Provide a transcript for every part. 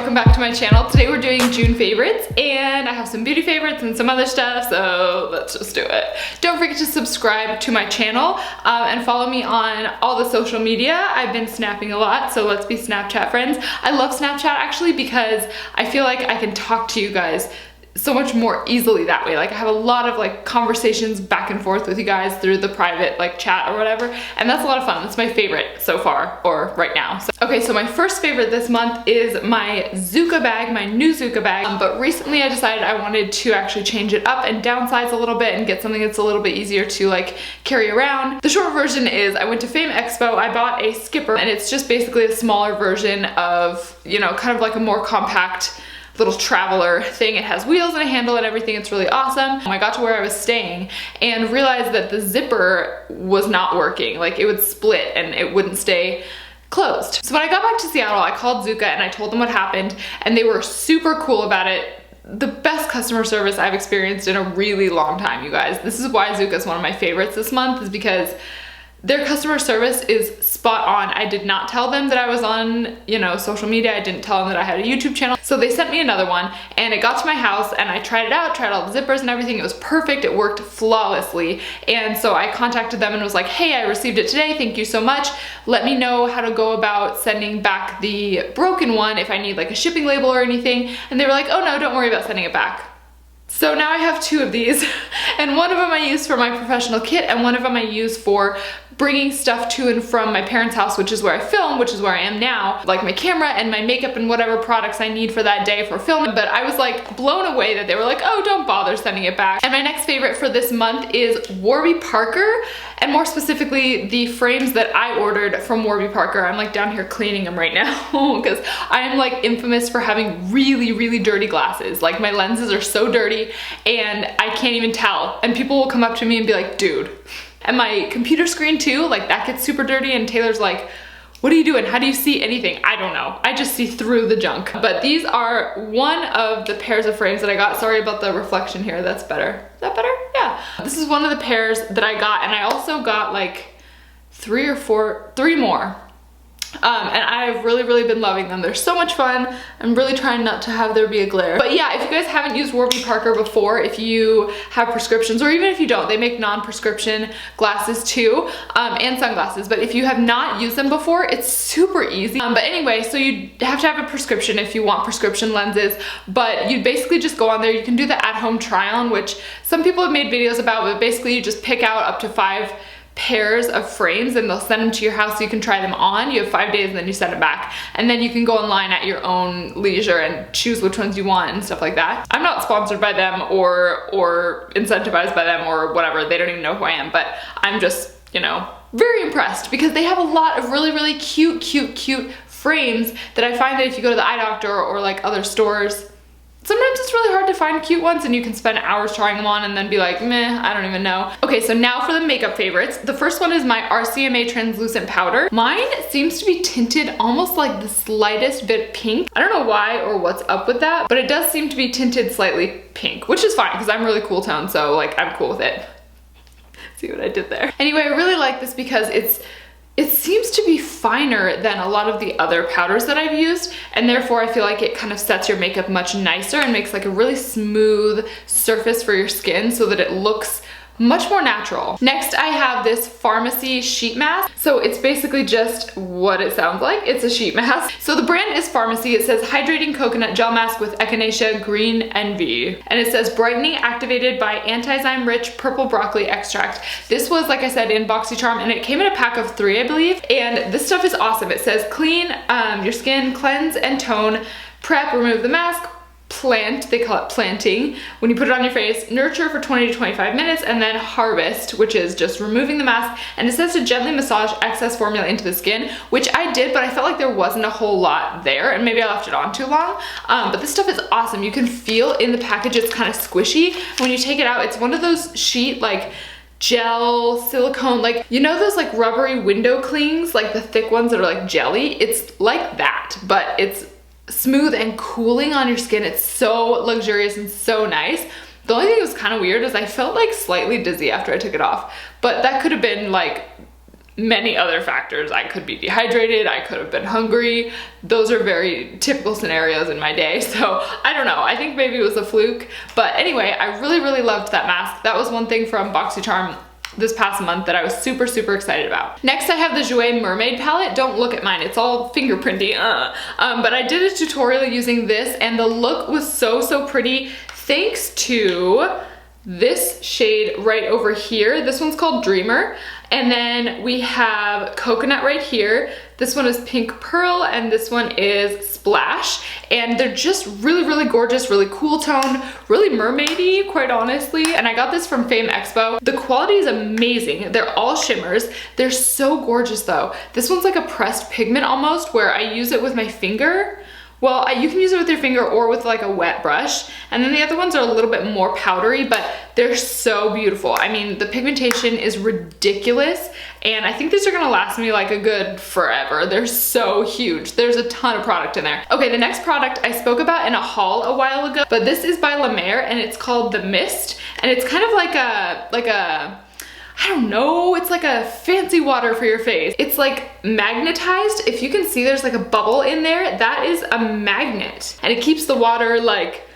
welcome back to my channel. Today we're doing June favorites and I have some beauty favorites and some other stuff, so let's just do it. Don't forget to subscribe to my channel and follow me on all the social media. I've been snapping a lot, so let's be Snapchat friends. I love Snapchat actually because I feel like I can talk to you guys so much more easily that way. Like I have a lot of like conversations back and forth with you guys through the private like chat or whatever, and that's a lot of fun. That's my favorite so far, or right now. Okay, so my first favorite this month is my ZUCA bag, my new ZUCA bag, but recently I decided I wanted to actually change it up and downsize a little bit and get something that's a little bit easier to like carry around. The short version is I went to Fame Expo, I bought a skipper, and it's just basically a smaller version of, you know, kind of like a more compact little traveler thing. It has wheels and a handle and everything. It's really awesome. I got to where I was staying and realized that the zipper was not working. Like it would split and it wouldn't stay closed. So when I got back to Seattle, I called ZUCA and I told them what happened, and they were super cool about it. The best customer service I've experienced in a really long time, you guys. This is why ZUCA is one of my favorites this month, is because their customer service is spot on. I did not tell them that I was on, you know, social media. I didn't tell them that I had a YouTube channel. So they sent me another one and it got to my house and I tried it out, tried all the zippers and everything. It was perfect. It worked flawlessly. And so I contacted them and was like, hey, I received it today. Thank you so much. Let me know how to go about sending back the broken one if I need like a shipping label or anything. And they were like, oh no, don't worry about sending it back. So now I have two of these, and one of them I use for my professional kit and one of them I use for bringing stuff to and from my parents' house, which is where I film, which is where I am now, like my camera and my makeup and whatever products I need for that day for filming. But I was like blown away that they were like, oh, don't bother sending it back. And my next favorite for this month is Warby Parker, and more specifically the frames that I ordered from Warby Parker. I'm like down here cleaning them right now because I am like infamous for having really, really dirty glasses. Like my lenses are so dirty and I can't even tell. And people will come up to me and be like, dude. And my computer screen too, like that gets super dirty, and Taylor's like, what are you doing? How do you see anything? I don't know. I just see through the junk. But these are one of the pairs of frames that I got. Sorry about the reflection here. That's better. Is that better? Yeah. This is one of the pairs that I got, and I also got like three more. And I've really been loving them. They're so much fun. I'm really trying not to have there be a glare. But yeah, if you guys haven't used Warby Parker before, if you have prescriptions, or even if you don't, they make non-prescription glasses too, and sunglasses. But if you have not used them before, it's super easy. But anyway, so you have to have a prescription if you want prescription lenses, but you basically just go on there. You can do the at-home try-on, which some people have made videos about, but basically you just pick out up to 5 pairs of frames and they'll send them to your house so you can try them on. You have 5 days and then you send it back, and then you can go online at your own leisure and choose which ones you want and stuff like that. I'm not sponsored by them or incentivized by them or whatever. They don't even know who I am, but I'm just, you know, very impressed because they have a lot of really cute frames that I find that if you go to the eye doctor or like other stores, sometimes it's really hard to find cute ones and you can spend hours trying them on and then be like, meh, I don't even know. Okay, so now for the makeup favorites. The first one is my RCMA translucent powder. Mine seems to be tinted almost like the slightest bit pink. I don't know why or what's up with that, but it does seem to be tinted slightly pink, which is fine because I'm really cool tone, so like I'm cool with it. See what I did there? Anyway, I really like this because it seems to be finer than a lot of the other powders that I've used, and therefore I feel like it kind of sets your makeup much nicer and makes like a really smooth surface for your skin so that it looks much more natural. Next, I have this Farmacy sheet mask. So it's basically just what it sounds like. It's a sheet mask. So the brand is Farmacy. It says hydrating coconut gel mask with echinacea green envy. And it says brightening activated by anti-zyme rich purple broccoli extract. This was, like I said, in BoxyCharm, and it came in a pack of 3, I believe. And this stuff is awesome. It says clean your skin, cleanse and tone, prep, remove the mask, plant, they call it planting, when you put it on your face, nurture for 20 to 25 minutes, and then harvest, which is just removing the mask. And it says to gently massage excess formula into the skin, which I did, but I felt like there wasn't a whole lot there, and maybe I left it on too long. But this stuff is awesome. You can feel in the package it's kind of squishy. When you take it out, it's one of those sheet like gel silicone, like, you know those like rubbery window clings, like the thick ones that are like jelly? It's like that, but it's smooth and cooling on your skin. It's so luxurious and so nice. The only thing that was kind of weird is I felt like slightly dizzy after I took it off, but that could have been like many other factors. I could be dehydrated, I could have been hungry. Those are very typical scenarios in my day. So I don't know, I think maybe it was a fluke. But anyway, I really, really loved that mask. That was one thing from BoxyCharm this past month that I was super, super excited about. Next, I have the Jouer Mermaid palette. Don't look at mine, it's all fingerprinty. But I did a tutorial using this and the look was so, so pretty thanks to this shade right over here. This one's called Dreamer. And then we have Coconut right here. This one is Pink Pearl and this one is Splash. And they're just really, really gorgeous, really cool toned, really mermaidy, quite honestly. And I got this from Fame Expo. The quality is amazing. They're all shimmers. They're so gorgeous though. This one's like a pressed pigment almost, where I use it with my finger. Well, you can use it with your finger or with like a wet brush. And then the other ones are a little bit more powdery, but they're so beautiful. I mean, the pigmentation is ridiculous. And I think these are gonna last me like a good forever. They're so huge. There's a ton of product in there. Okay, the next product I spoke about in a haul a while ago, but this is by La Mer and it's called The Mist. And it's kind of like a I don't know, it's like a fancy water for your face. It's like magnetized. If you can see there's like a bubble in there, that is a magnet. And it keeps the water like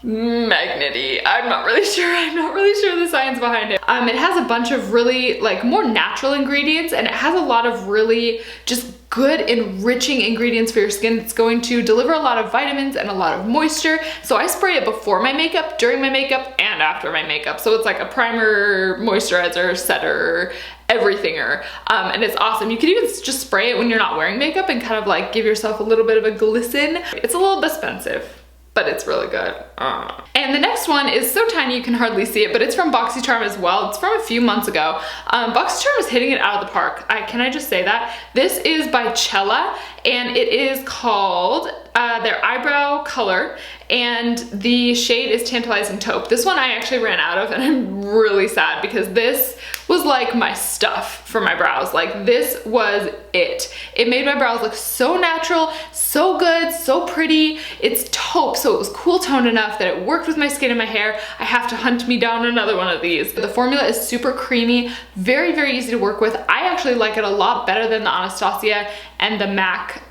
magnety. I'm not really sure the science behind it. It has a bunch of really like more natural ingredients and it has a lot of really just good enriching ingredients for your skin that's going to deliver a lot of vitamins and a lot of moisture. So I spray it before my makeup, during my makeup, and after my makeup. So it's like a primer, moisturizer, setter, everythinger. And it's awesome. You can even just spray it when you're not wearing makeup and kind of like give yourself a little bit of a glisten. It's a little bit expensive, but it's really good. And the next one is so tiny you can hardly see it, but it's from BoxyCharm as well. It's from a few months ago. BoxyCharm is hitting it out of the park. Can I just say that? This is by Chella and it is called their Eyebrow Color and the shade is Tantalizing Taupe. This one I actually ran out of and I'm really sad because this was like my stuff for my brows. Like this was it. It made my brows look so natural, so good, so pretty. It's taupe, so it was cool toned enough that it worked with my skin and my hair. I have to hunt me down another one of these. The formula is super creamy, very, very easy to work with. I actually like it a lot better than the Anastasia and the MAC,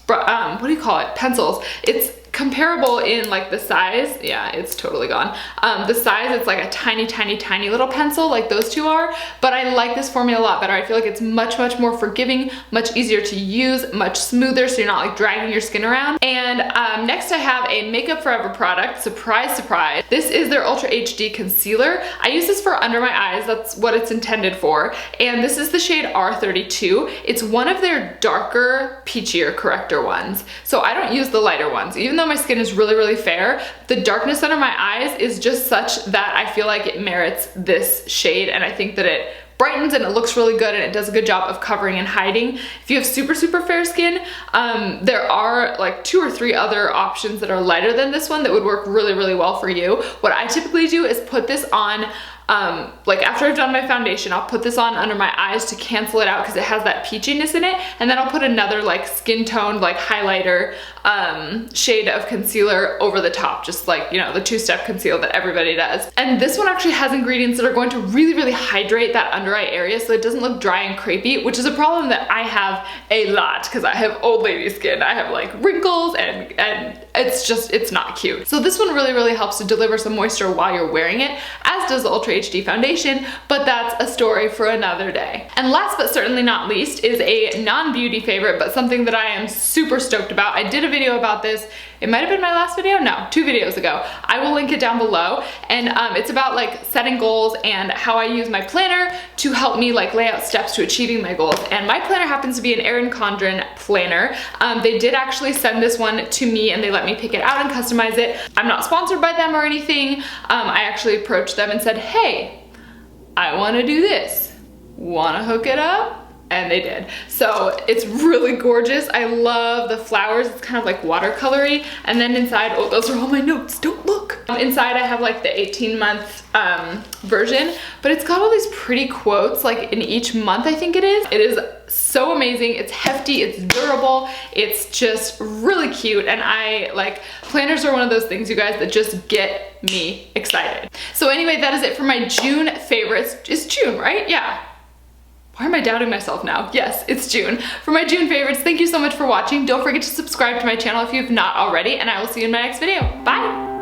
what do you call it? Pencils. It's comparable in like the size. Yeah, it's totally gone. The size, it's like a tiny, tiny, tiny little pencil like those two are, but I like this formula a lot better. I feel like it's much, much more forgiving, much easier to use, much smoother, so you're not like dragging your skin around. And next I have a Makeup Forever product, surprise, surprise. This is their Ultra HD Concealer. I use this for under my eyes, that's what it's intended for. And this is the shade R32. It's one of their darker, peachier corrector ones. So I don't use the lighter ones, even though my skin is really, really fair. The darkness under my eyes is just such that I feel like it merits this shade, and I think that it brightens and it looks really good and it does a good job of covering and hiding. If you have super, super fair skin, there are like 2 or 3 other options that are lighter than this one that would work really, really well for you. What I typically do is put this on like after I've done my foundation, I'll put this on under my eyes to cancel it out because it has that peachiness in it, and then I'll put another like skin toned like highlighter shade of concealer over the top, just like, you know, the 2-step conceal that everybody does. And this one actually has ingredients that are going to really, really hydrate that under eye area so it doesn't look dry and crepey, which is a problem that I have a lot because I have old lady skin. I have like wrinkles and it's not cute. So this one really, really helps to deliver some moisture while you're wearing it, as does the Ultra HD foundation, but that's a story for another day. And last but certainly not least is a non-beauty favorite, but something that I am super stoked about. I did a video about this. It might have been my last video, no, 2 videos ago. I will link it down below, and it's about like setting goals and how I use my planner to help me like lay out steps to achieving my goals. And my planner happens to be an Erin Condren planner. They did actually send this one to me and they let me pick it out and customize it. I'm not sponsored by them or anything. I actually approached them and said, hey, I want to do this. Want to hook it up? And they did. So it's really gorgeous. I love the flowers. It's kind of like watercolory. And then inside, oh, those are all my notes. Don't look. Inside I have like the 18-month version, but it's got all these pretty quotes like in each month, I think it is. It is so amazing. It's hefty, it's durable, it's just really cute. And I like, planners are one of those things, you guys, that just get me excited. So anyway, that is it for my June favorites. It's June, right? Yeah. Why am I doubting myself now? Yes, it's June. For my June favorites, thank you so much for watching. Don't forget to subscribe to my channel if you have not already, and I will see you in my next video. Bye!